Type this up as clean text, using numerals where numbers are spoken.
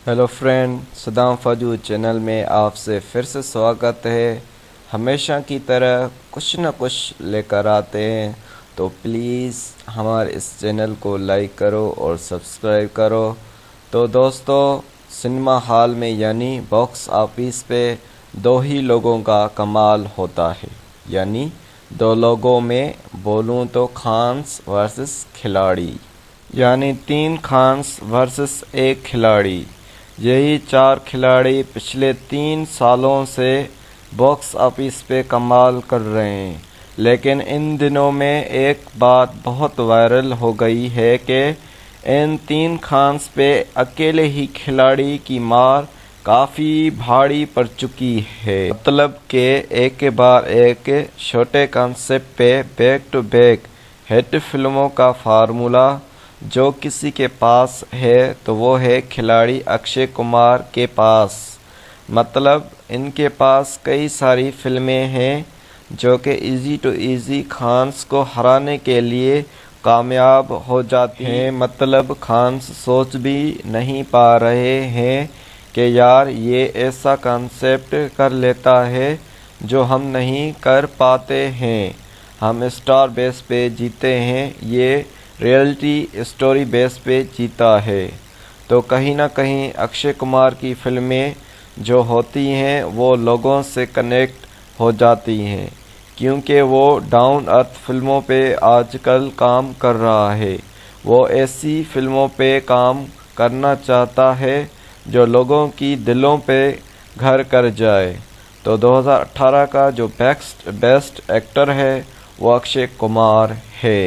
Hello friend, Saddam फाजू channel में आपसे फिर से स्वागत है। हमेशा की तरह कुछ न कुछ लेकर आते हैं, तो प्लीज़ हमारे इस चैनल को लाइक करो और सब्सक्राइब करो। तो दोस्तों, सिनेमा हॉल में यानी बॉक्स ऑफिस पे दो ही लोगों का कमाल होता है, यानी दो लोगों में बोलूं तो खान्स वर्सेस खिलाड़ी, यानी 3 खान्स वर्सेस 1 खिलाड़ी। यही 4 खिलाड़ी पिछले 3 सालों से बॉक्स ऑफिस पे कमाल कर रहे हैं। लेकिन इन दिनों में एक बात बहुत वायरल हो गई है कि इन 3 खान्स पे अकेले ही खिलाड़ी की मार काफ़ी भारी पड़ चुकी है। मतलब कि एक के बाद एक छोटे कॉन्सेप्ट पे बैक टू बैक हिट फिल्मों का फार्मूला जो किसी के पास है तो वो है खिलाड़ी अक्षय कुमार के पास। मतलब इनके पास कई सारी फिल्में हैं जो कि इजी टू इजी खान्स को हराने के लिए कामयाब हो जाती हैं। मतलब खान्स सोच भी नहीं पा रहे हैं कि यार ये ऐसा कॉन्सेप्ट कर लेता है जो हम नहीं कर पाते हैं। हम स्टार बेस पे जीते हैं, ये रियलिटी स्टोरी बेस पे जीता है। तो कहीं ना कहीं अक्षय कुमार की फिल्में जो होती हैं वो लोगों से कनेक्ट हो जाती हैं, क्योंकि वो डाउन अर्थ फिल्मों पे आजकल काम कर रहा है। वो ऐसी फिल्मों पे काम करना चाहता है जो लोगों की दिलों पे घर कर जाए। तो 2018 का जो बेस्ट एक्टर है वो अक्षय कुमार है।